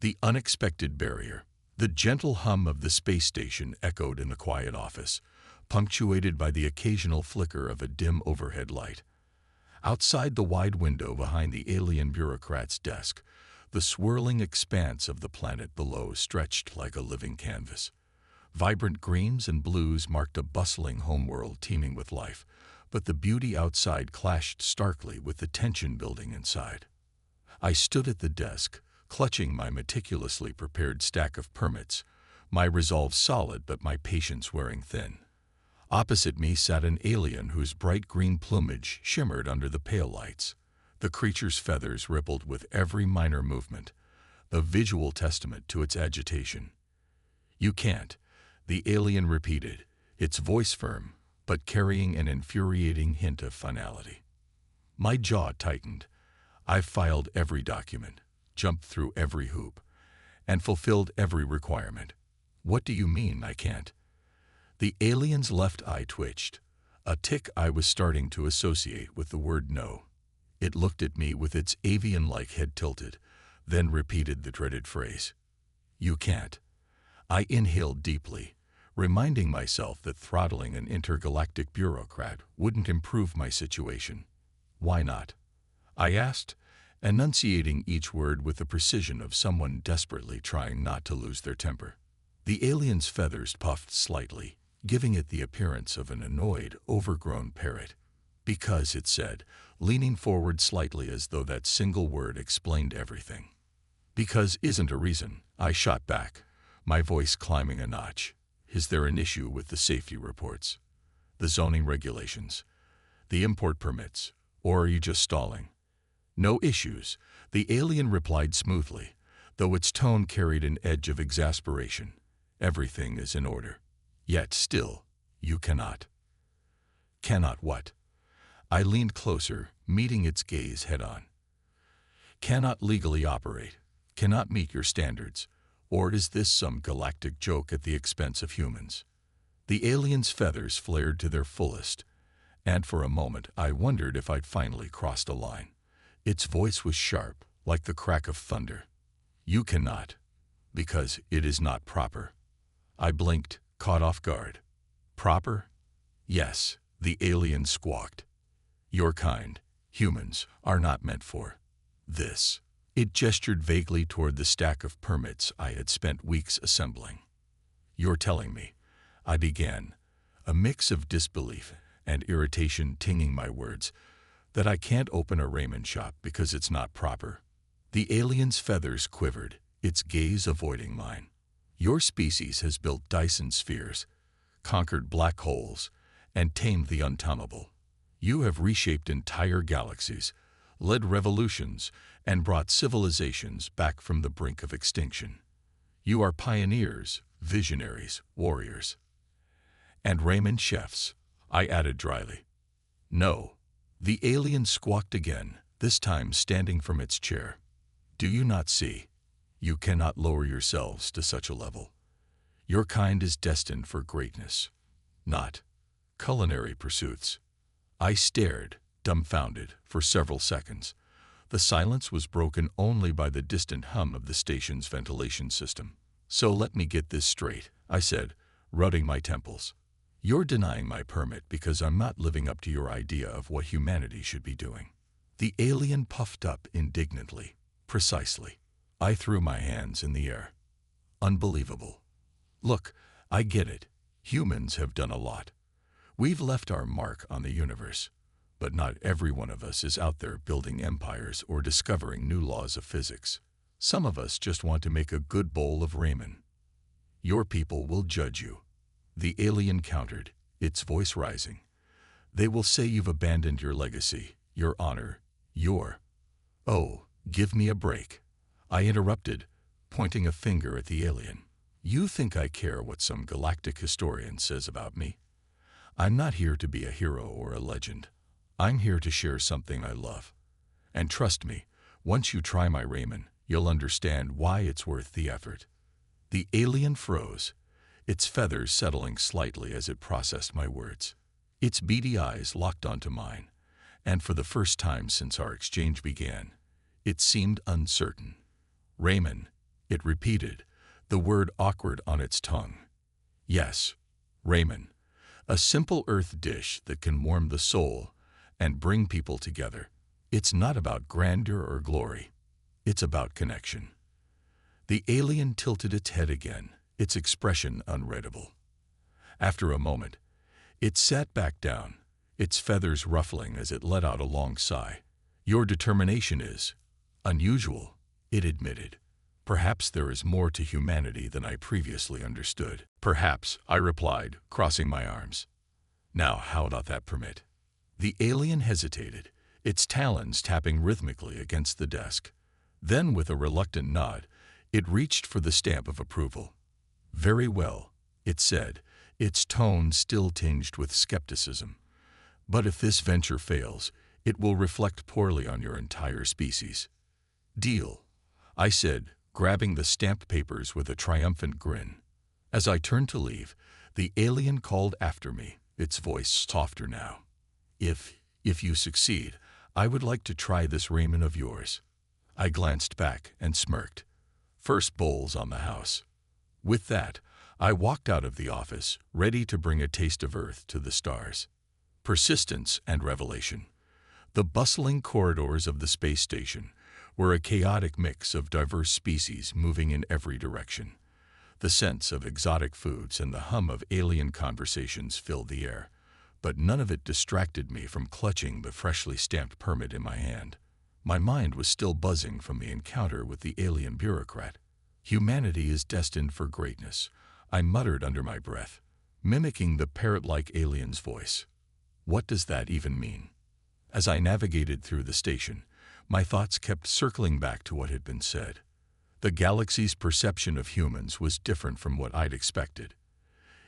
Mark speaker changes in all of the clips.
Speaker 1: The unexpected barrier. The gentle hum of the space station echoed in the quiet office, punctuated by the occasional flicker of a dim overhead light. Outside the wide window behind the alien bureaucrat's desk, the swirling expanse of the planet below stretched like a living canvas. Vibrant greens and blues marked a bustling homeworld teeming with life, but the beauty outside clashed starkly with the tension building inside. I stood at the desk, clutching my meticulously prepared stack of permits, my resolve solid but my patience wearing thin. Opposite me sat an alien whose bright green plumage shimmered under the pale lights. The creature's feathers rippled with every minor movement, a visual testament to its agitation. "You can't," the alien repeated, its voice firm, but carrying an infuriating hint of finality. My jaw tightened. I filed every document, jumped through every hoop, and fulfilled every requirement. "What do you mean I can't?" The alien's left eye twitched, a tic I was starting to associate with the word no. It looked at me with its avian-like head tilted, then repeated the dreaded phrase. "You can't." I inhaled deeply, reminding myself that throttling an intergalactic bureaucrat wouldn't improve my situation. "Why not?" I asked, enunciating each word with the precision of someone desperately trying not to lose their temper. The alien's feathers puffed slightly, giving it the appearance of an annoyed, overgrown parrot. "Because," it said, leaning forward slightly as though that single word explained everything. "Because isn't a reason," I shot back, my voice climbing a notch. "Is there an issue with the safety reports, the zoning regulations, the import permits, or are you just stalling?" "No issues," the alien replied smoothly, though its tone carried an edge of exasperation. "Everything is in order. Yet still, you cannot." "Cannot what?" I leaned closer, meeting its gaze head-on. "Cannot legally operate, cannot meet your standards, or is this some galactic joke at the expense of humans?" The alien's feathers flared to their fullest, and for a moment I wondered if I'd finally crossed a line. Its voice was sharp, like the crack of thunder. "You cannot, because it is not proper." I blinked, caught off guard. "Proper?" "Yes," the alien squawked. "Your kind, humans, are not meant for this." It gestured vaguely toward the stack of permits I had spent weeks assembling. "You're telling me," I began, a mix of disbelief and irritation tinging my words, "that I can't open a ramen shop because it's not proper?" The alien's feathers quivered, its gaze avoiding mine. "Your species has built Dyson spheres, conquered black holes, and tamed the untamable. You have reshaped entire galaxies, led revolutions, and brought civilizations back from the brink of extinction. You are pioneers, visionaries, warriors." "And ramen chefs," I added dryly. "No." The alien squawked again, this time standing from its chair. "Do you not see? You cannot lower yourselves to such a level. Your kind is destined for greatness, not culinary pursuits." I stared, dumbfounded, for several seconds. The silence was broken only by the distant hum of the station's ventilation system. "So let me get this straight," I said, rubbing my temples. "You're denying my permit because I'm not living up to your idea of what humanity should be doing." The alien puffed up indignantly. "Precisely." I threw my hands in the air. "Unbelievable. Look, I get it. Humans have done a lot. We've left our mark on the universe. But not every one of us is out there building empires or discovering new laws of physics. Some of us just want to make a good bowl of ramen. Your people will judge you." The alien countered, its voice rising. "They will say you've abandoned your legacy, your honor, your—" "Oh, give me a break," I interrupted, pointing a finger at the alien. "You think I care what some galactic historian says about me? I'm not here to be a hero or a legend. I'm here to share something I love. And trust me, once you try my ramen, you'll understand why it's worth the effort." The alien froze, its feathers settling slightly as it processed my words. Its beady eyes locked onto mine, and for the first time since our exchange began, it seemed uncertain. "Ramen," It repeated, the word awkward on its tongue. Yes, ramen. A simple earth dish that can warm the soul and bring people together. It's not about grandeur or glory. It's about connection. The alien tilted its head again, its expression unreadable. After a moment, it sat back down, its feathers ruffling as it let out a long sigh. Your determination is unusual, it admitted. Perhaps there is more to humanity than I previously understood. Perhaps, I replied, crossing my arms. Now, how about that permit? The alien hesitated, its talons tapping rhythmically against the desk. Then, with a reluctant nod, it reached for the stamp of approval. Very well, it said, its tone still tinged with skepticism. But if this venture fails, it will reflect poorly on your entire species. Deal, I said, grabbing the stamped papers with a triumphant grin. As I turned to leave, the alien called after me, its voice softer now. If you succeed, I would like to try this ramen of yours. I glanced back and smirked. First bowls on the house. With that, I walked out of the office, ready to bring a taste of Earth to the stars. Persistence and revelation. The bustling corridors of the space station were a chaotic mix of diverse species moving in every direction. The scents of exotic foods and the hum of alien conversations filled the air, but none of it distracted me from clutching the freshly stamped permit in my hand. My mind was still buzzing from the encounter with the alien bureaucrat. Humanity is destined for greatness, I muttered under my breath, mimicking the parrot-like alien's voice. What does that even mean? As I navigated through the station, my thoughts kept circling back to what had been said. The galaxy's perception of humans was different from what I'd expected.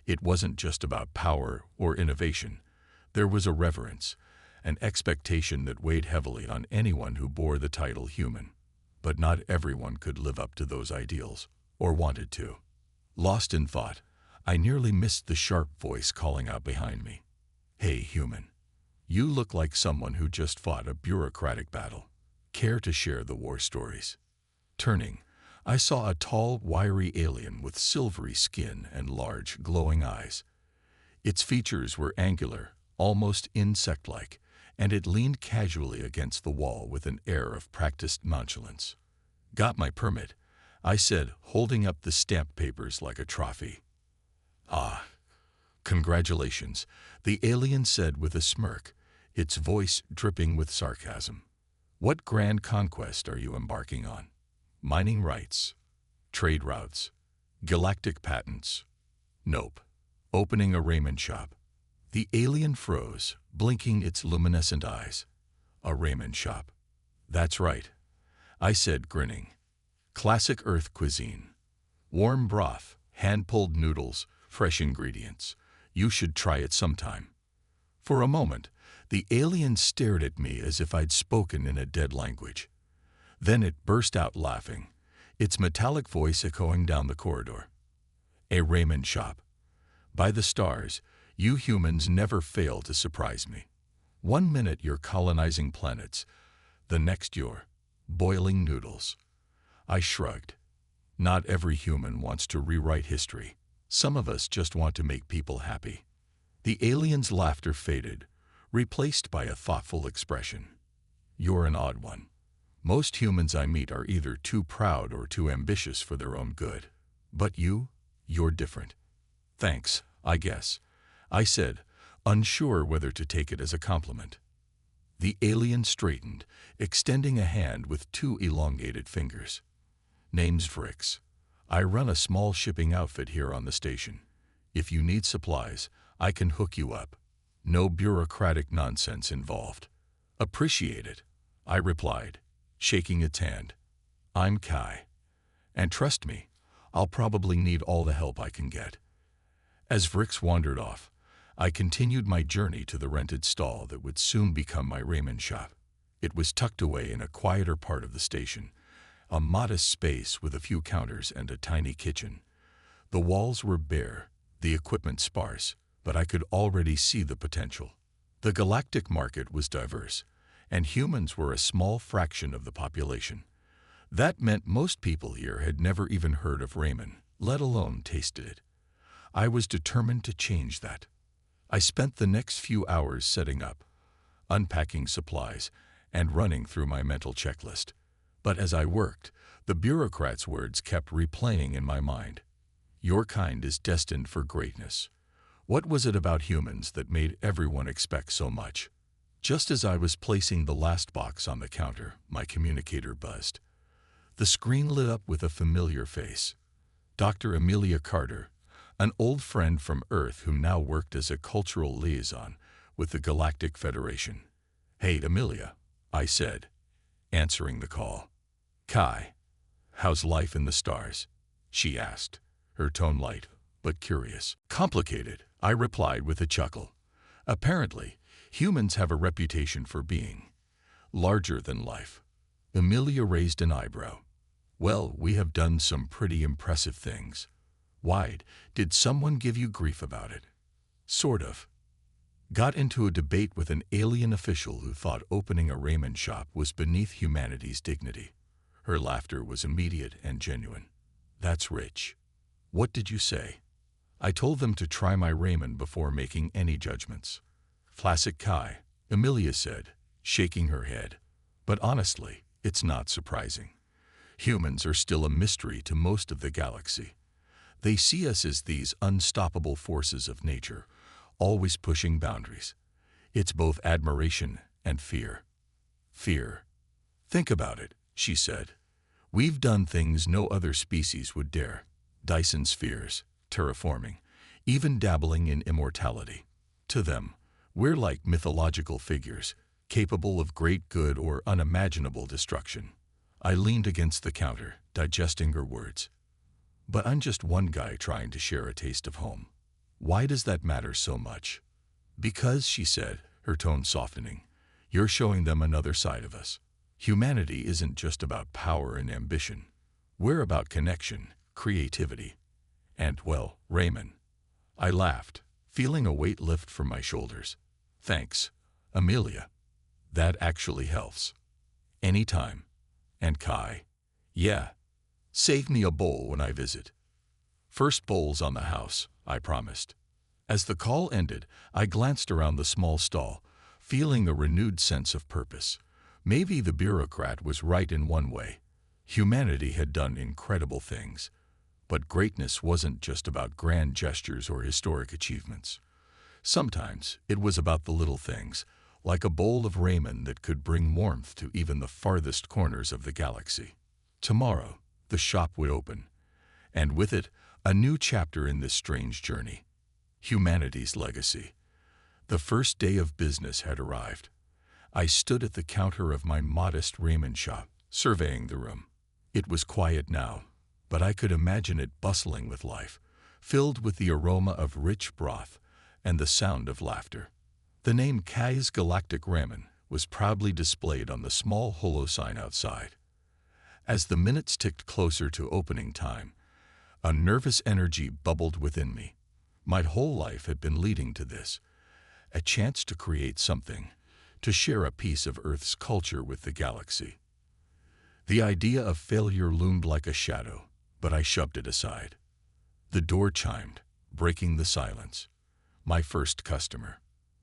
Speaker 1: It wasn't just about power or innovation. There was a reverence, an expectation that weighed heavily on anyone who bore the title human. But not everyone could live up to those ideals, or wanted to. Lost in thought, I nearly missed the sharp voice calling out behind me. Hey, human. You look like someone who just fought a bureaucratic battle. Care to share the war stories? Turning, I saw a tall, wiry alien with silvery skin and large, glowing eyes. Its features were angular, almost insect-like, and it leaned casually against the wall with an air of practiced nonchalance. Got my permit, I said, holding up the stamped papers like a trophy. Ah, congratulations, the alien said with a smirk, its voice dripping with sarcasm. What grand conquest are you embarking on? Mining rights, trade routes, galactic patents? Nope. Opening a ramen shop. The alien froze, blinking its luminescent eyes. A ramen shop. That's right, I said, grinning. Classic Earth cuisine. Warm broth, hand-pulled noodles, fresh ingredients. You should try it sometime. For a moment, the alien stared at me as if I'd spoken in a dead language. Then it burst out laughing, its metallic voice echoing down the corridor. A ramen shop. By the stars, you humans never fail to surprise me. 1 minute you're colonizing planets, the next you're boiling noodles. I shrugged. Not every human wants to rewrite history. Some of us just want to make people happy. The alien's laughter faded, replaced by a thoughtful expression. You're an odd one. Most humans I meet are either too proud or too ambitious for their own good. But you're different. Thanks, I guess, I said, unsure whether to take it as a compliment. The alien straightened, extending a hand with 2 elongated fingers. Name's Vrix. I run a small shipping outfit here on the station. If you need supplies, I can hook you up. No bureaucratic nonsense involved. Appreciate it, I replied, shaking its hand. I'm Kai. And trust me, I'll probably need all the help I can get. As Vrix wandered off, I continued my journey to the rented stall that would soon become my ramen shop. It was tucked away in a quieter part of the station, a modest space with a few counters and a tiny kitchen. The walls were bare, the equipment sparse, but I could already see the potential. The galactic market was diverse, and humans were a small fraction of the population. That meant most people here had never even heard of ramen, let alone tasted it. I was determined to change that. I spent the next few hours setting up, unpacking supplies, and running through my mental checklist. But as I worked, the bureaucrat's words kept replaying in my mind. Your kind is destined for greatness. What was it about humans that made everyone expect so much? Just as I was placing the last box on the counter, my communicator buzzed. The screen lit up with a familiar face. Dr. Amelia Carter, an old friend from Earth who now worked as a cultural liaison with the Galactic Federation. "Hey, Amelia," I said, answering the call. "Kai, how's life in the stars?" she asked, her tone light but curious. "Complicated," I replied with a chuckle. "Apparently, humans have a reputation for being larger than life." Amelia raised an eyebrow. "Well, we have done some pretty impressive things." "Why, did someone give you grief about it?" "Sort of. Got into a debate with an alien official who thought opening a ramen shop was beneath humanity's dignity." Her laughter was immediate and genuine. "That's rich. What did you say?" "I told them to try my ramen before making any judgments." "Classic Kai," Amelia said, shaking her head. "But honestly, it's not surprising. Humans are still a mystery to most of the galaxy. They see us as these unstoppable forces of nature, always pushing boundaries. It's both admiration and fear." "Fear. Think about it," she said. "We've done things no other species would dare. Dyson spheres, terraforming, even dabbling in immortality. To them, we're like mythological figures, capable of great good or unimaginable destruction." I leaned against the counter, digesting her words. "But I'm just one guy trying to share a taste of home. Why does that matter so much?" "Because," she said, her tone softening, "you're showing them another side of us. Humanity isn't just about power and ambition. We're about connection, creativity, and, well, ramen." I laughed, feeling a weight lift from my shoulders. "Thanks, Amelia. That actually helps." "Anytime." "And Kai?" "Yeah. Save me a bowl when I visit." "First bowl's on the house," I promised. As the call ended, I glanced around the small stall, feeling a renewed sense of purpose. Maybe the bureaucrat was right in one way. Humanity had done incredible things. But greatness wasn't just about grand gestures or historic achievements. Sometimes it was about the little things, like a bowl of ramen that could bring warmth to even the farthest corners of the galaxy. Tomorrow, the shop would open, and with it, a new chapter in this strange journey. Humanity's legacy. The first day of business had arrived. I stood at the counter of my modest ramen shop, surveying the room. It was quiet now, but I could imagine it bustling with life, filled with the aroma of rich broth and the sound of laughter. The name Kai's Galactic Ramen was proudly displayed on the small holo sign outside. As the minutes ticked closer to opening time, a nervous energy bubbled within me. My whole life had been leading to this, a chance to create something, to share a piece of Earth's culture with the galaxy. The idea of failure loomed like a shadow, but I shoved it aside. The door chimed, breaking the silence. My first customer.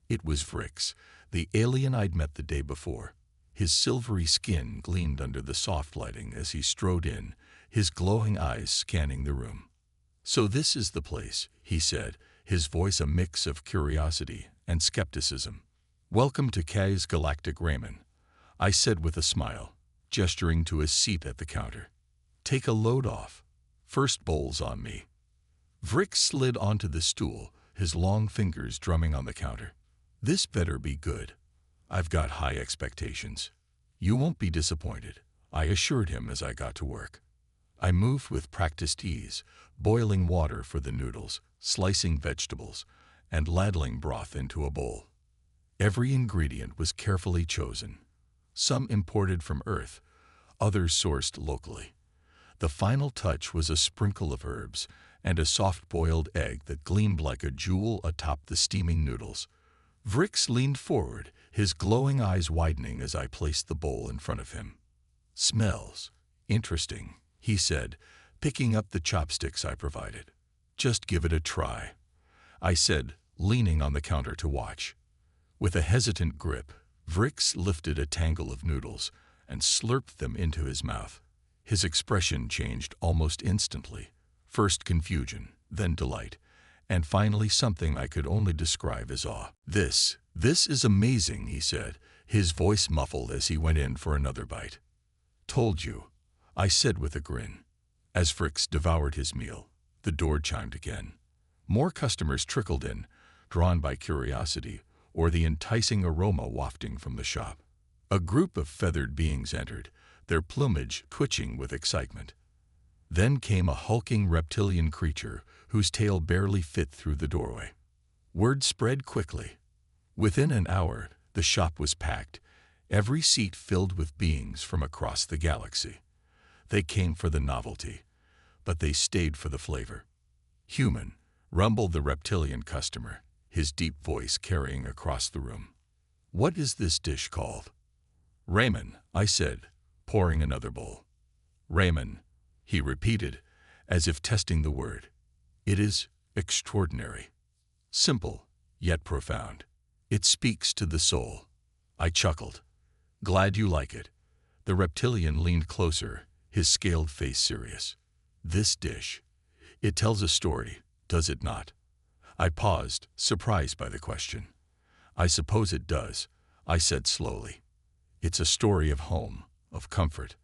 Speaker 1: It was Vrix, the alien I'd met the day before. His silvery skin gleamed under the soft lighting as he strode in, his glowing eyes scanning the room. "So this is the place," he said, his voice a mix of curiosity and skepticism. "Welcome to Kai's Galactic Ramen," I said with a smile, gesturing to his seat at the counter. "Take a load off. First bowl's on me." Vrix slid onto the stool, his long fingers drumming on the counter. "This better be good. I've got high expectations." "You won't be disappointed," I assured him as I got to work. I moved with practiced ease, boiling water for the noodles, slicing vegetables, and ladling broth into a bowl. Every ingredient was carefully chosen, some imported from Earth, others sourced locally. The final touch was a sprinkle of herbs and a soft-boiled egg that gleamed like a jewel atop the steaming noodles. Vrix leaned forward, his glowing eyes widening as I placed the bowl in front of him. "Smells Interesting, he said, picking up the chopsticks I provided. Just give it a try, I said, leaning on the counter to watch. With a hesitant grip, Vrix lifted a tangle of noodles and slurped them into his mouth. His expression changed almost instantly. First confusion, then delight, and finally something I could only describe as awe. This is amazing, he said, his voice muffled as he went in for another bite. Told you, I said with a grin. As Vrix devoured his meal, the door chimed again. More customers trickled in, drawn by curiosity or the enticing aroma wafting from the shop. A group of feathered beings entered, their plumage twitching with excitement. Then came a hulking reptilian creature whose tail barely fit through the doorway. Word spread quickly. Within an hour, the shop was packed, every seat filled with beings from across the galaxy. They came for the novelty, but they stayed for the flavor. Human, rumbled the reptilian customer, his deep voice carrying across the room. What is this dish called? Ramen, I said, pouring another bowl. Ramen, he repeated, as if testing the word. It is extraordinary. Simple, yet profound. It speaks to the soul. I chuckled. Glad you like it. The reptilian leaned closer, his scaled face serious. This dish. It tells a story, does it not? I paused, surprised by the question. I suppose it does, I said slowly. It's a story of home, of comfort,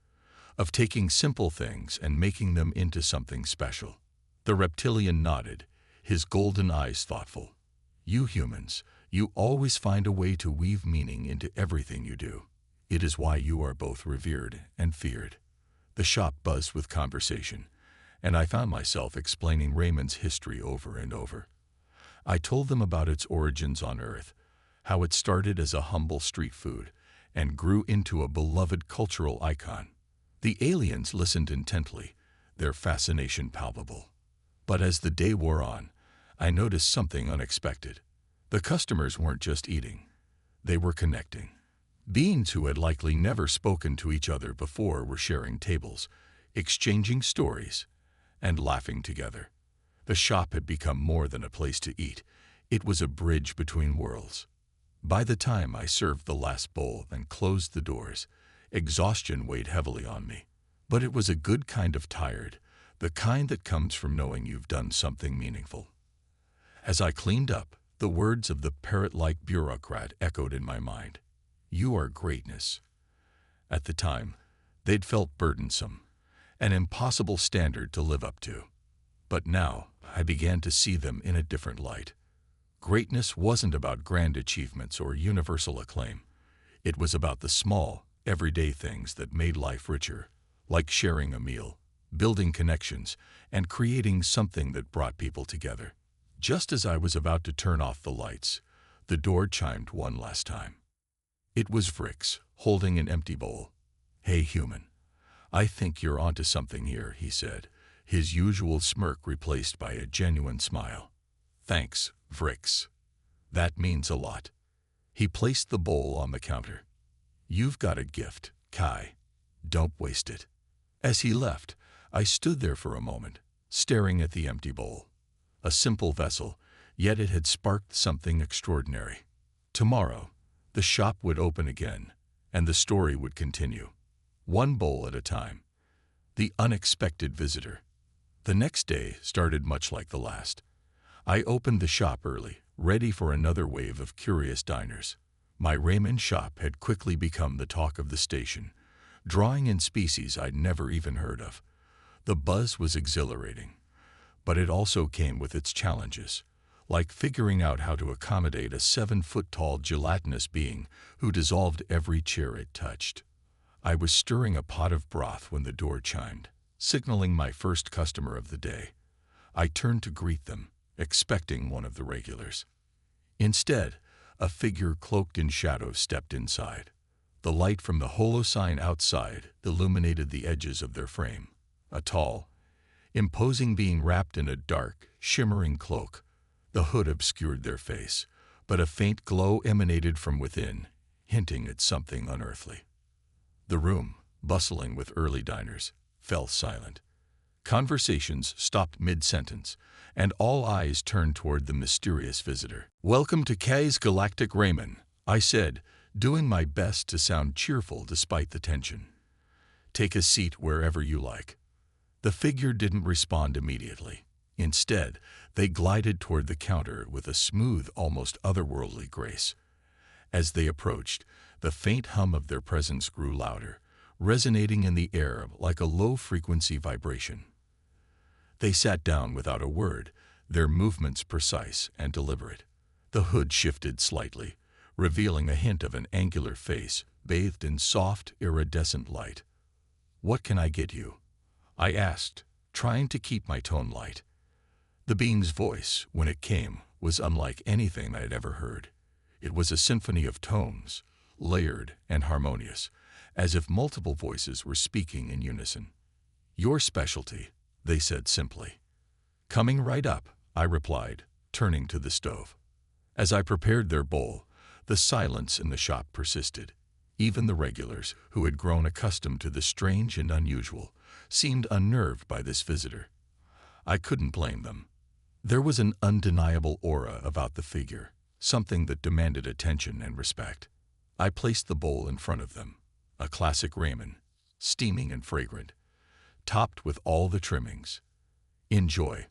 Speaker 1: of taking simple things and making them into something special. The reptilian nodded, his golden eyes thoughtful. You humans, you always find a way to weave meaning into everything you do. It is why you are both revered and feared. The shop buzzed with conversation, and I found myself explaining Ramen's history over and over. I told them about its origins on Earth, how it started as a humble street food and grew into a beloved cultural icon. The aliens listened intently, their fascination palpable. But as the day wore on, I noticed something unexpected. The customers weren't just eating, they were connecting. Beings who had likely never spoken to each other before were sharing tables, exchanging stories, and laughing together. The shop had become more than a place to eat. It was a bridge between worlds. By the time I served the last bowl and closed the doors, exhaustion weighed heavily on me. But it was a good kind of tired, the kind that comes from knowing you've done something meaningful. As I cleaned up, the words of the parrot-like bureaucrat echoed in my mind. You are greatness. At the time, they'd felt burdensome, an impossible standard to live up to. But now, I began to see them in a different light. Greatness wasn't about grand achievements or universal acclaim. It was about the small, everyday things that made life richer, like sharing a meal, building connections, and creating something that brought people together. Just as I was about to turn off the lights, the door chimed one last time. It was Vrix, holding an empty bowl. Hey, human. I think you're onto something here, he said, his usual smirk replaced by a genuine smile. Thanks, Vrix. That means a lot. He placed the bowl on the counter. You've got a gift, Kai. Don't waste it. As he left, I stood there for a moment, staring at the empty bowl. A simple vessel, yet it had sparked something extraordinary. Tomorrow, the shop would open again, and the story would continue. One bowl at a time. The unexpected visitor. The next day started much like the last. I opened the shop early, ready for another wave of curious diners. My ramen shop had quickly become the talk of the station, drawing in species I'd never even heard of. The buzz was exhilarating, but it also came with its challenges, like figuring out how to accommodate a 7-foot-tall gelatinous being who dissolved every chair it touched. I was stirring a pot of broth when the door chimed, signaling my first customer of the day. I turned to greet them, expecting one of the regulars. Instead, a figure cloaked in shadow stepped inside. The light from the holo-sign outside illuminated the edges of their frame. A tall, imposing being wrapped in a dark, shimmering cloak. The hood obscured their face, but a faint glow emanated from within, hinting at something unearthly. The room, bustling with early diners, fell silent. Conversations stopped mid-sentence, and all eyes turned toward the mysterious visitor. "Welcome to Kay's Galactic Ramen," I said, doing my best to sound cheerful despite the tension. "Take a seat wherever you like." The figure didn't respond immediately. Instead, they glided toward the counter with a smooth, almost otherworldly grace. As they approached, the faint hum of their presence grew louder, resonating in the air like a low-frequency vibration. They sat down without a word, their movements precise and deliberate. The hood shifted slightly, revealing a hint of an angular face bathed in soft, iridescent light. "What can I get you?" I asked, trying to keep my tone light. The being's voice, when it came, was unlike anything I had ever heard. It was a symphony of tones, layered and harmonious, as if multiple voices were speaking in unison. "Your specialty," they said simply. "Coming right up," I replied, turning to the stove. As I prepared their bowl, the silence in the shop persisted. Even the regulars, who had grown accustomed to the strange and unusual, seemed unnerved by this visitor. I couldn't blame them. There was an undeniable aura about the figure, something that demanded attention and respect. I placed the bowl in front of them, a classic ramen, steaming and fragrant, topped with all the trimmings. "Enjoy,"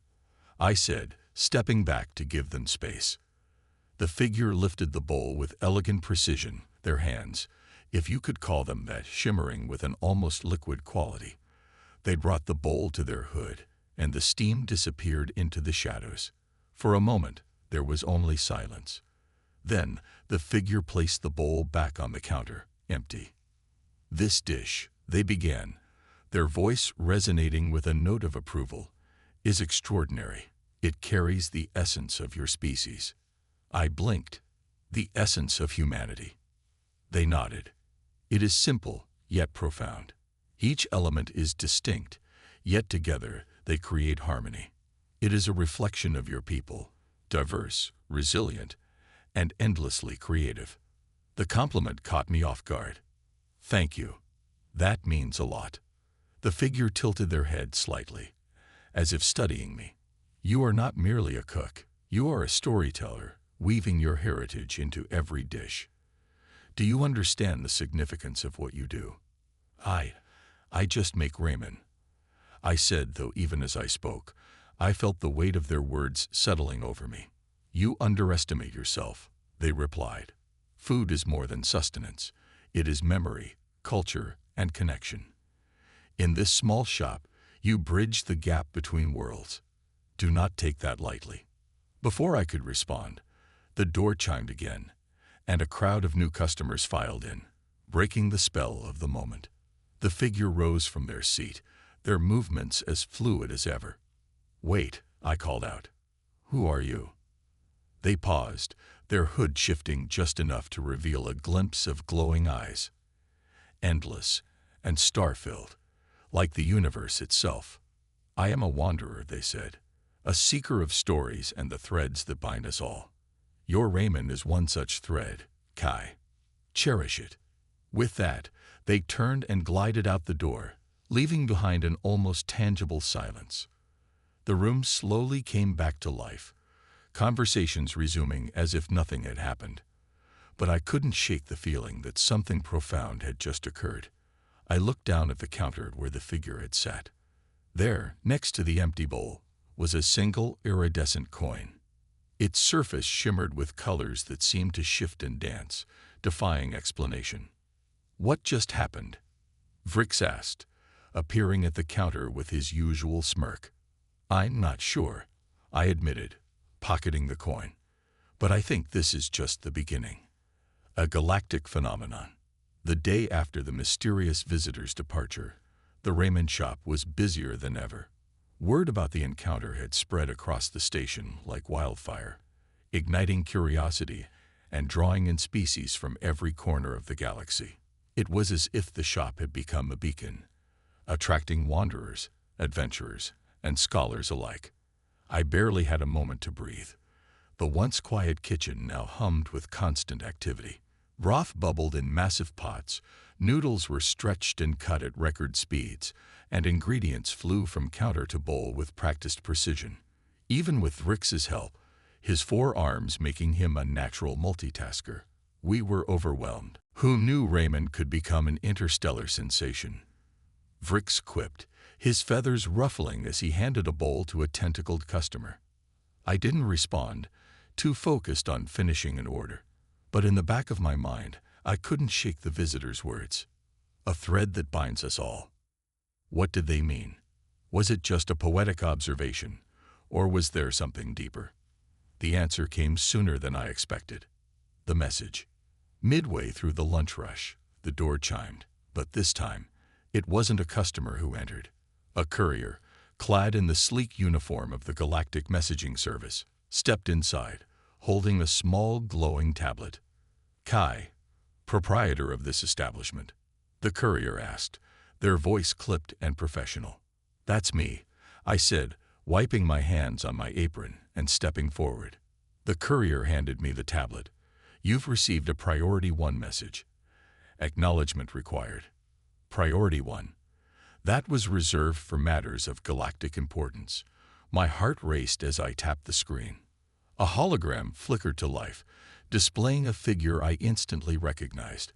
Speaker 1: I said, stepping back to give them space. The figure lifted the bowl with elegant precision, their hands, if you could call them that, shimmering with an almost liquid quality. They brought the bowl to their hood, and the steam disappeared into the shadows. For a moment, there was only silence. Then, the figure placed the bowl back on the counter, empty. "This dish," they began, their voice resonating with a note of approval, "is extraordinary. It carries the essence of your species." I blinked. "The essence of humanity." They nodded. "It is simple, yet profound. Each element is distinct, yet together they create harmony. It is a reflection of your people, diverse, resilient, and endlessly creative." The compliment caught me off guard. "Thank you. That means a lot." The figure tilted their head slightly, as if studying me. "You are not merely a cook. You are a storyteller, weaving your heritage into every dish. Do you understand the significance of what you do?" I just make ramen," I said, though even as I spoke, I felt the weight of their words settling over me. "You underestimate yourself," they replied. "Food is more than sustenance. It is memory, culture, and connection. In this small shop, you bridge the gap between worlds. Do not take that lightly." Before I could respond, the door chimed again, and a crowd of new customers filed in, breaking the spell of the moment. The figure rose from their seat, their movements as fluid as ever. "Wait," I called out. "Who are you?" They paused, their hood shifting just enough to reveal a glimpse of glowing eyes. Endless and star-filled, like the universe itself. "I am a wanderer," they said, "a seeker of stories and the threads that bind us all. Your ramen is one such thread, Kai. Cherish it." With that, they turned and glided out the door, leaving behind an almost tangible silence. The room slowly came back to life, conversations resuming as if nothing had happened. But I couldn't shake the feeling that something profound had just occurred. I looked down at the counter where the figure had sat. There, next to the empty bowl, was a single iridescent coin. Its surface shimmered with colors that seemed to shift and dance, defying explanation. "What just happened?" Vrix asked, appearing at the counter with his usual smirk. "I'm not sure," I admitted, pocketing the coin. "But I think this is just the beginning. A galactic phenomenon." The day after the mysterious visitor's departure, the ramen shop was busier than ever. Word about the encounter had spread across the station like wildfire, igniting curiosity and drawing in species from every corner of the galaxy. It was as if the shop had become a beacon, attracting wanderers, adventurers, and scholars alike. I barely had a moment to breathe. The once quiet kitchen now hummed with constant activity. Broth bubbled in massive pots, Noodles were stretched and cut at record speeds, and ingredients flew from counter to bowl with practiced precision. Even with Vrix's help, his 4 arms making him a natural multitasker, we were overwhelmed. Who knew Ramen could become an interstellar sensation? Vrix quipped, his feathers ruffling as he handed a bowl to a tentacled customer. I didn't respond, too focused on finishing an order. But in the back of my mind, I couldn't shake the visitor's words. A thread that binds us all. What did they mean? Was it just a poetic observation, or was there something deeper? The answer came sooner than I expected. The message. Midway through the lunch rush, the door chimed, but this time, it wasn't a customer who entered. A courier, clad in the sleek uniform of the Galactic Messaging Service, stepped inside, holding a small glowing tablet. Kai, proprietor of this establishment, the courier asked, their voice clipped and professional. That's me, I said, wiping my hands on my apron and stepping forward. The courier handed me the tablet. You've received a Priority 1 message. Acknowledgement required. Priority 1. That was reserved for matters of galactic importance. My heart raced as I tapped the screen. A hologram flickered to life, displaying a figure I instantly recognized.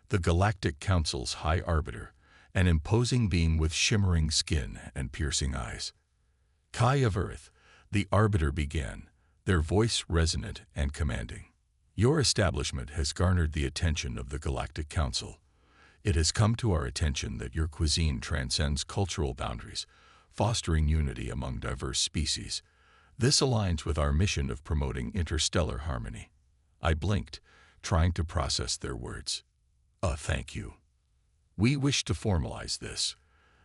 Speaker 1: The Galactic Council's High Arbiter, an imposing being with shimmering skin and piercing eyes. Kai of Earth, the Arbiter began, their voice resonant and commanding. Your establishment has garnered the attention of the Galactic Council. It has come to our attention that your cuisine transcends cultural boundaries, fostering unity among diverse species. This aligns with our mission of promoting interstellar harmony. I blinked, trying to process their words. Thank you. We wish to formalize this,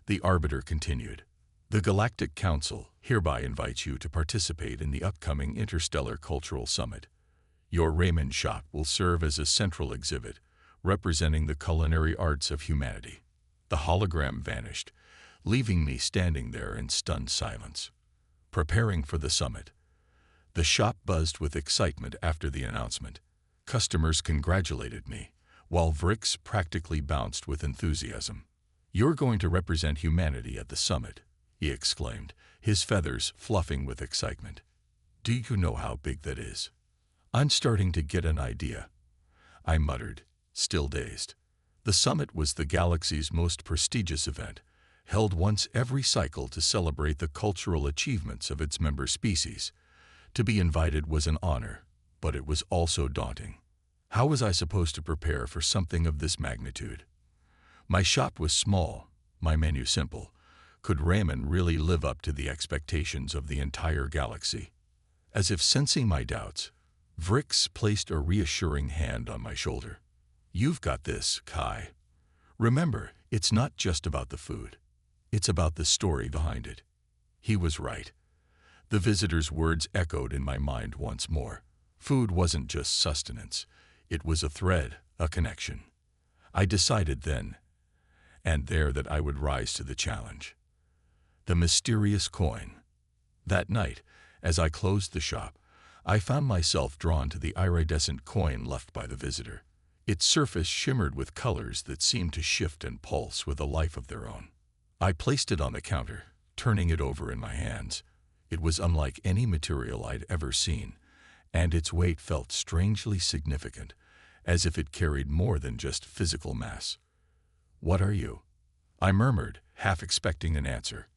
Speaker 1: the Arbiter continued. The Galactic Council hereby invites you to participate in the upcoming Interstellar Cultural Summit. Your ramen shop will serve as a central exhibit, representing the culinary arts of humanity. The hologram vanished, leaving me standing there in stunned silence. Preparing for the summit. The shop buzzed with excitement after the announcement. Customers congratulated me, while Vrix practically bounced with enthusiasm. You're going to represent humanity at the summit, he exclaimed, his feathers fluffing with excitement. Do you know how big that is? I'm starting to get an idea, I muttered, still dazed. The summit was the galaxy's most prestigious event, held once every cycle to celebrate the cultural achievements of its member species. To be invited was an honor, but it was also daunting. How was I supposed to prepare for something of this magnitude? My shop was small, my menu simple. Could ramen really live up to the expectations of the entire galaxy? As if sensing my doubts, Vrix placed a reassuring hand on my shoulder. You've got this, Kai. Remember, it's not just about the food. It's about the story behind it. He was right. The visitor's words echoed in my mind once more. Food wasn't just sustenance. It was a thread, a connection. I decided then and there that I would rise to the challenge. The mysterious coin. That night, as I closed the shop, I found myself drawn to the iridescent coin left by the visitor. Its surface shimmered with colors that seemed to shift and pulse with a life of their own. I placed it on the counter, turning it over in my hands. It was unlike any material I'd ever seen, and its weight felt strangely significant, as if it carried more than just physical mass. What are you? I murmured, half expecting an answer.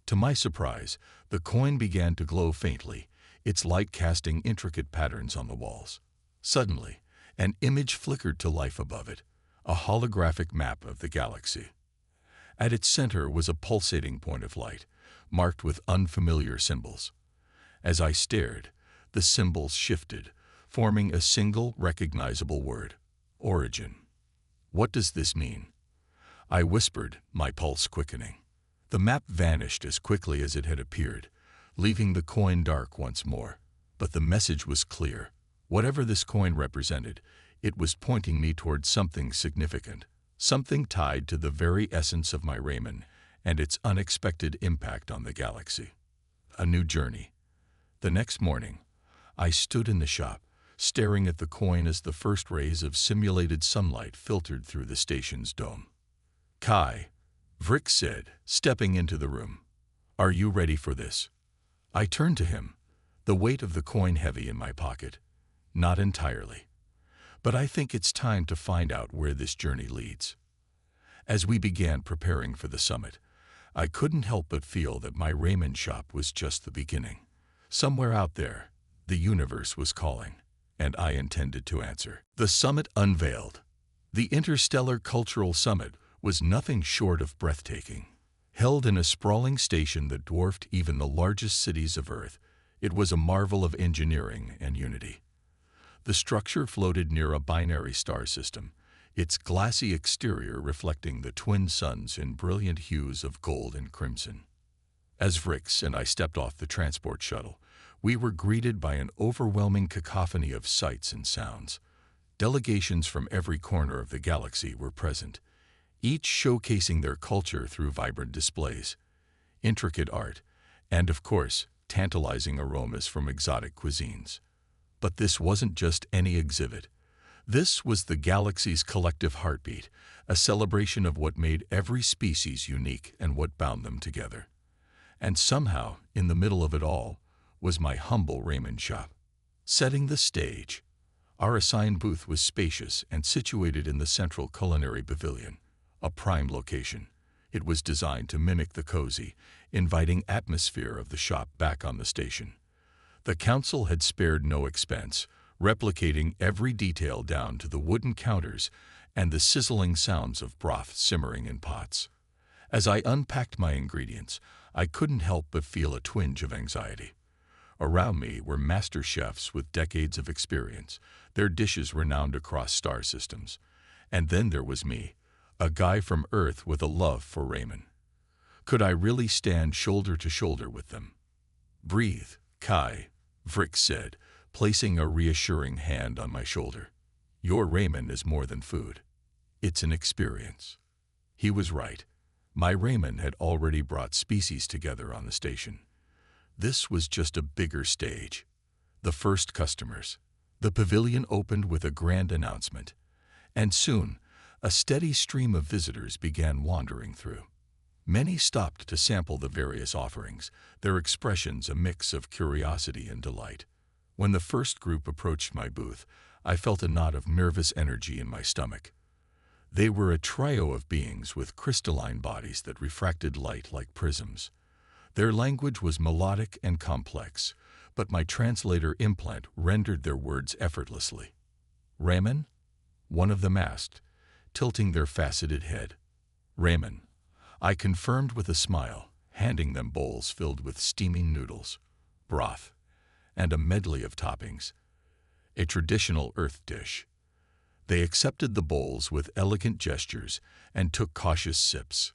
Speaker 1: To my surprise, the coin began to glow faintly, its light casting intricate patterns on the walls. Suddenly, an image flickered to life above it, a holographic map of the galaxy. At its center was a pulsating point of light, marked with unfamiliar symbols. As I stared, the symbols shifted, forming a single recognizable word: origin. What does this mean? I whispered, my pulse quickening. The map vanished as quickly as it had appeared, leaving the coin dark once more. But the message was clear. Whatever this coin represented, it was pointing me toward something significant, something tied to the very essence of my ramen and its unexpected impact on the galaxy. A new journey. The next morning, I stood in the shop, staring at the coin as the first rays of simulated sunlight filtered through the station's dome. "Kai," Vrick said, stepping into the room. "Are you ready for this?" I turned to him, the weight of the coin heavy in my pocket. "Not entirely. But I think it's time to find out where this journey leads." As we began preparing for the summit, I couldn't help but feel that my ramen shop was just the beginning. Somewhere out there, the universe was calling, and I intended to answer. The summit unveiled. The Interstellar Cultural Summit was nothing short of breathtaking. Held in a sprawling station that dwarfed even the largest cities of Earth, it was a marvel of engineering and unity. The structure floated near a binary star system, its glassy exterior reflecting the twin suns in brilliant hues of gold and crimson. As Vrix and I stepped off the transport shuttle, we were greeted by an overwhelming cacophony of sights and sounds. Delegations from every corner of the galaxy were present, each showcasing their culture through vibrant displays, intricate art, and, of course, tantalizing aromas from exotic cuisines. But this wasn't just any exhibit. This was the galaxy's collective heartbeat, a celebration of what made every species unique and what bound them together. And somehow, in the middle of it all, was my humble ramen shop. Setting the stage, our assigned booth was spacious and situated in the central culinary pavilion, a prime location. It was designed to mimic the cozy, inviting atmosphere of the shop back on the station. The council had spared no expense, replicating every detail down to the wooden counters and the sizzling sounds of broth simmering in pots. As I unpacked my ingredients, I couldn't help but feel a twinge of anxiety. Around me were master chefs with decades of experience, their dishes renowned across star systems. And then there was me, a guy from Earth with a love for ramen. Could I really stand shoulder to shoulder with them? "Breathe, Kai," Vrick said, placing a reassuring hand on my shoulder. "Your ramen is more than food. It's an experience." He was right. My ramen had already brought species together on the station. This was just a bigger stage. The first customers. The pavilion opened with a grand announcement, and soon, a steady stream of visitors began wandering through. Many stopped to sample the various offerings, their expressions a mix of curiosity and delight. When the first group approached my booth, I felt a knot of nervous energy in my stomach. They were a trio of beings with crystalline bodies that refracted light like prisms. Their language was melodic and complex, but my translator implant rendered their words effortlessly. "Ramen?" one of them asked, tilting their faceted head. "Ramen," I confirmed with a smile, handing them bowls filled with steaming noodles, broth, and a medley of toppings. A traditional Earth dish. They accepted the bowls with elegant gestures and took cautious sips.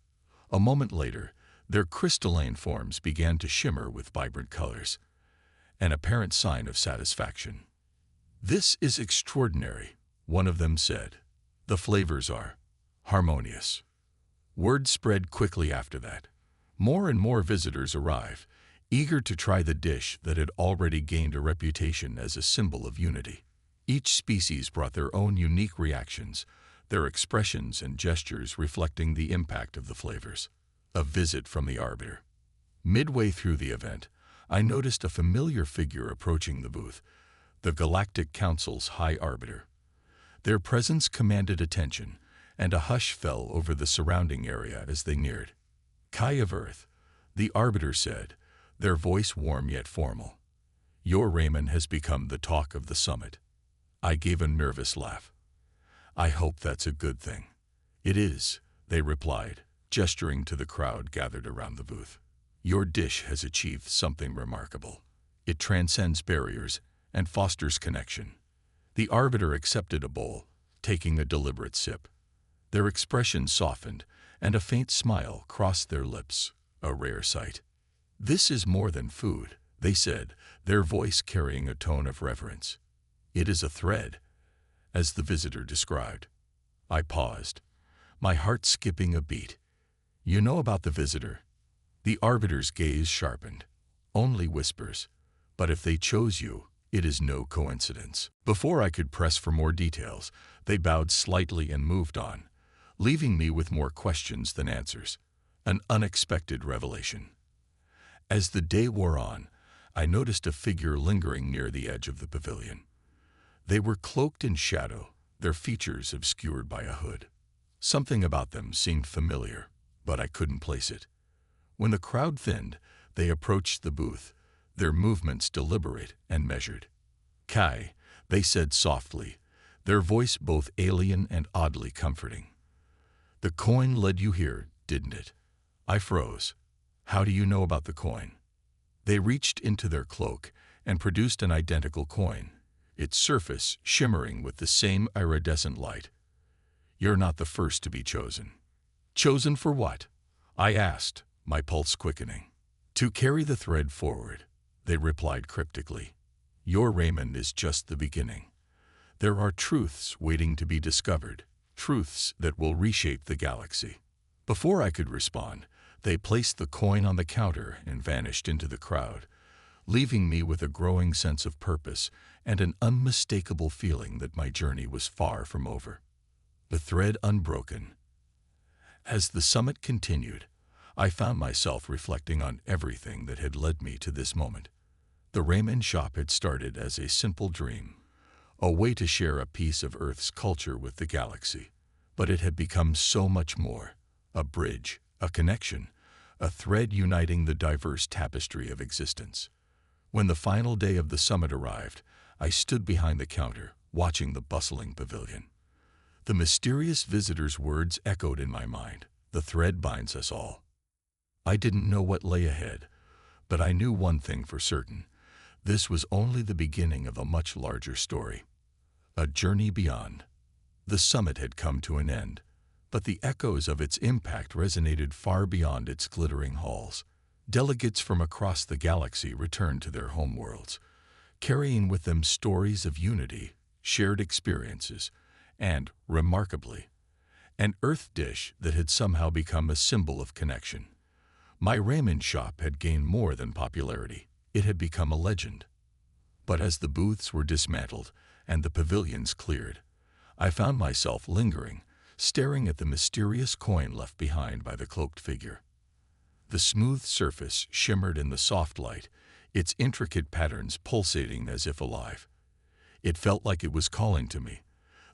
Speaker 1: A moment later, their crystalline forms began to shimmer with vibrant colors, an apparent sign of satisfaction. "This is extraordinary," one of them said. "The flavors are harmonious." Word spread quickly after that. More and more visitors arrived, eager to try the dish that had already gained a reputation as a symbol of unity. Each species brought their own unique reactions, their expressions and gestures reflecting the impact of the flavors. A visit from the arbiter. Midway through the event, I noticed a familiar figure approaching the booth, the Galactic Council's High Arbiter. Their presence commanded attention, and a hush fell over the surrounding area as they neared. "Kai of Earth," the Arbiter said, their voice warm yet formal. "Your ramen has become the talk of the summit." I gave a nervous laugh. "I hope that's a good thing." "It is," they replied, gesturing to the crowd gathered around the booth. "Your dish has achieved something remarkable. It transcends barriers and fosters connection." The Arbiter accepted a bowl, taking a deliberate sip. Their expression softened, and a faint smile crossed their lips, a rare sight. "This is more than food," they said, their voice carrying a tone of reverence. "It is a thread," as the visitor described. I paused, my heart skipping a beat. "You know about the visitor?" The Arbiter's gaze sharpened. "Only whispers. But if they chose you, It is no coincidence. Before I could press for more details, they bowed slightly and moved on, leaving me with more questions than answers. An unexpected revelation. As the day wore on, I noticed a figure lingering near the edge of the pavilion. They were cloaked in shadow, their features obscured by a hood. Something about them seemed familiar, but I couldn't place it. When the crowd thinned, they approached the booth, their movements deliberate and measured. "Kai," they said softly, their voice both alien and oddly comforting. "The coin led you here, didn't it?" I froze. "How do you know about the coin?" They reached into their cloak and produced an identical coin, its surface shimmering with the same iridescent light. "You're not the first to be chosen." "Chosen for what?" I asked, my pulse quickening. "To carry the thread forward," they replied cryptically. "Your Ramen is just the beginning. There are truths waiting to be discovered, truths that will reshape the galaxy." Before I could respond, they placed the coin on the counter and vanished into the crowd, leaving me with a growing sense of purpose and an unmistakable feeling that my journey was far from over. The thread unbroken. As the summit continued, I found myself reflecting on everything that had led me to this moment. The ramen shop had started as a simple dream, a way to share a piece of Earth's culture with the galaxy. But it had become so much more. A bridge, a connection, a thread uniting the diverse tapestry of existence. When the final day of the summit arrived, I stood behind the counter, watching the bustling pavilion. The mysterious visitor's words echoed in my mind. The thread binds us all. I didn't know what lay ahead, but I knew one thing for certain. This was only the beginning of a much larger story. A journey beyond. The summit had come to an end, but the echoes of its impact resonated far beyond its glittering halls. Delegates from across the galaxy returned to their homeworlds, carrying with them stories of unity, shared experiences, and, remarkably, an Earth dish that had somehow become a symbol of connection. My ramen shop had gained more than popularity. It had become a legend. But as the booths were dismantled and the pavilions cleared, I found myself lingering, staring at the mysterious coin left behind by the cloaked figure. The smooth surface shimmered in the soft light, its intricate patterns pulsating as if alive. It felt like it was calling to me,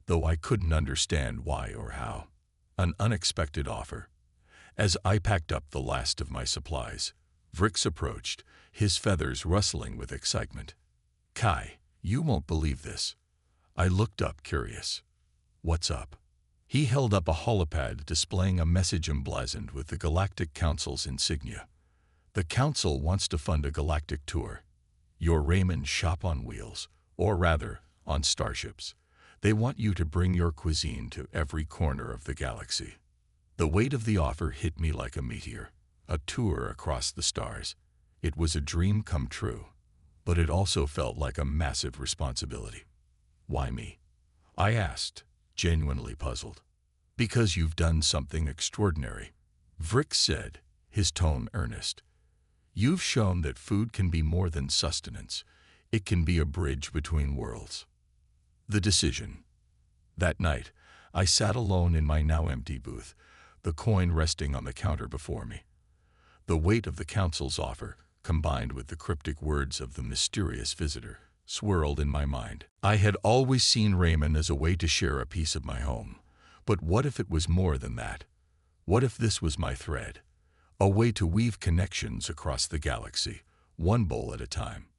Speaker 1: though I couldn't understand why or how. An unexpected offer. As I packed up the last of my supplies, Vrix approached, his feathers rustling with excitement. "Kai, you won't believe this." I looked up, curious. "What's up?" He held up a holopad displaying a message emblazoned with the Galactic Council's insignia. "The Council wants to fund a galactic tour. Your ramen shop on wheels, or rather, on starships. They want you to bring your cuisine to every corner of the galaxy." The weight of the offer hit me like a meteor, a tour across the stars. It was a dream come true, but it also felt like a massive responsibility. "Why me?" I asked, genuinely puzzled. "Because you've done something extraordinary," Vrix said, his tone earnest. "You've shown that food can be more than sustenance. It can be a bridge between worlds." The decision. That night, I sat alone in my now empty booth, the coin resting on the counter before me. The weight of the council's offer, combined with the cryptic words of the mysterious visitor, swirled in my mind. I had always seen ramen as a way to share a piece of my home. But what if it was more than that? What if this was my thread? A way to weave connections across the galaxy, one bowl at a time.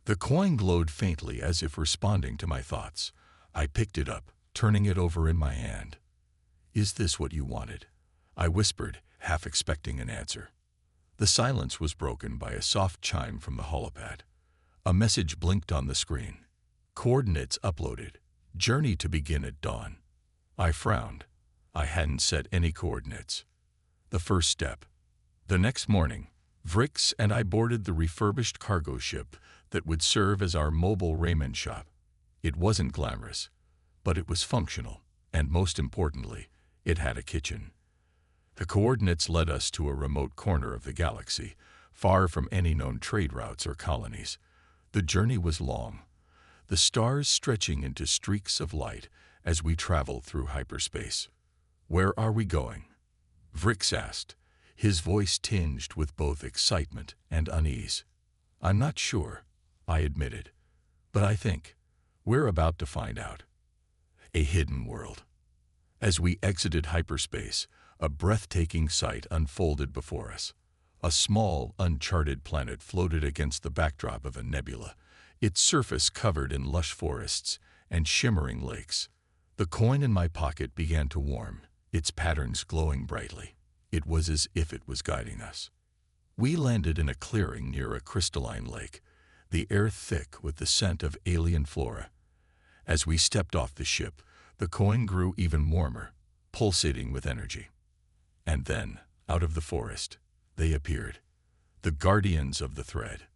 Speaker 1: The coin glowed faintly as if responding to my thoughts. I picked it up, turning it over in my hand. "Is this what you wanted?" I whispered, half expecting an answer. The silence was broken by a soft chime from the holopad. A message blinked on the screen. "Coordinates uploaded. Journey to begin at dawn." I frowned. I hadn't set any coordinates. The first step. The next morning, Vrix and I boarded the refurbished cargo ship that would serve as our mobile ramen shop. It wasn't glamorous, but it was functional, and most importantly, it had a kitchen. The coordinates led us to a remote corner of the galaxy, far from any known trade routes or colonies. The journey was long, the stars stretching into streaks of light as we traveled through hyperspace. "Where are we going?" Vrix asked, his voice tinged with both excitement and unease. "I'm not sure," I admitted, "but I think we're about to find out." A hidden world. As we exited hyperspace, a breathtaking sight unfolded before us. A small, uncharted planet floated against the backdrop of a nebula, its surface covered in lush forests and shimmering lakes. The coin in my pocket began to warm, its patterns glowing brightly. It was as if it was guiding us. We landed in a clearing near a crystalline lake, the air thick with the scent of alien flora. As we stepped off the ship, the coin grew even warmer, pulsating with energy. And then, out of the forest, they appeared, the guardians of the thread.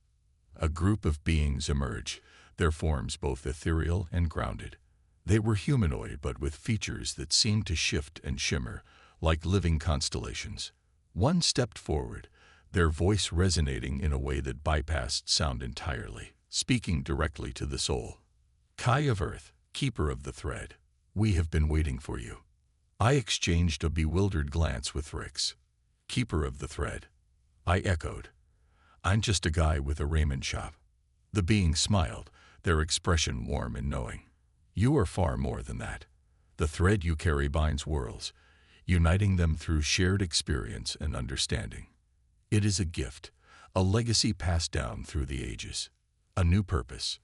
Speaker 1: A group of beings emerged, their forms both ethereal and grounded. They were humanoid but with features that seemed to shift and shimmer, like living constellations. One stepped forward, their voice resonating in a way that bypassed sound entirely, speaking directly to the soul. "Kai of Earth, keeper of the thread, we have been waiting for you." I exchanged a bewildered glance with Vrix. "Keeper of the thread," I echoed. "I'm just a guy with a ramen shop." The being smiled, their expression warm and knowing. "You are far more than that. The thread you carry binds worlds, uniting them through shared experience and understanding. It is a gift, a legacy passed down through the ages, a new purpose."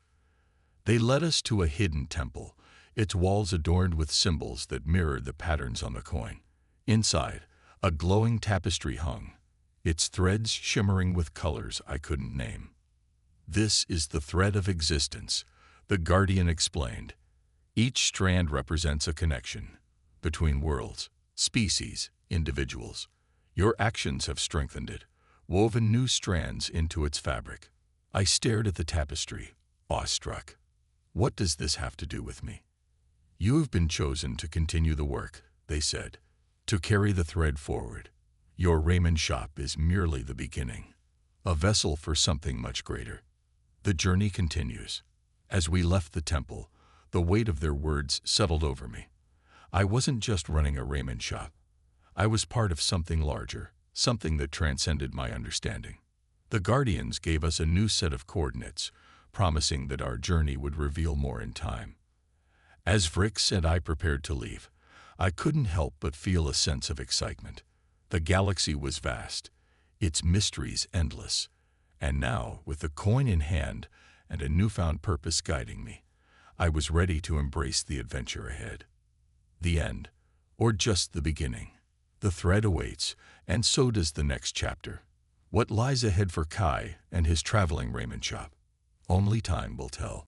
Speaker 1: They led us to a hidden temple, its walls adorned with symbols that mirrored the patterns on the coin. Inside, a glowing tapestry hung, its threads shimmering with colors I couldn't name. "This is the thread of existence," the guardian explained. "Each strand represents a connection between worlds, species, individuals. Your actions have strengthened it, woven new strands into its fabric." I stared at the tapestry, awestruck. "What does this have to do with me?" "You have been chosen to continue the work," they said, "to carry the thread forward. Your ramen shop is merely the beginning, a vessel for something much greater." The journey continues. As we left the temple, the weight of their words settled over me. I wasn't just running a ramen shop. I was part of something larger, something that transcended my understanding. The Guardians gave us a new set of coordinates, promising that our journey would reveal more in time. As Vrix and I prepared to leave, I couldn't help but feel a sense of excitement. The galaxy was vast, its mysteries endless, and now, with the coin in hand and a newfound purpose guiding me, I was ready to embrace the adventure ahead. The end, or just the beginning. The thread awaits, and so does the next chapter. What lies ahead for Kai and his traveling ramen shop? Only time will tell.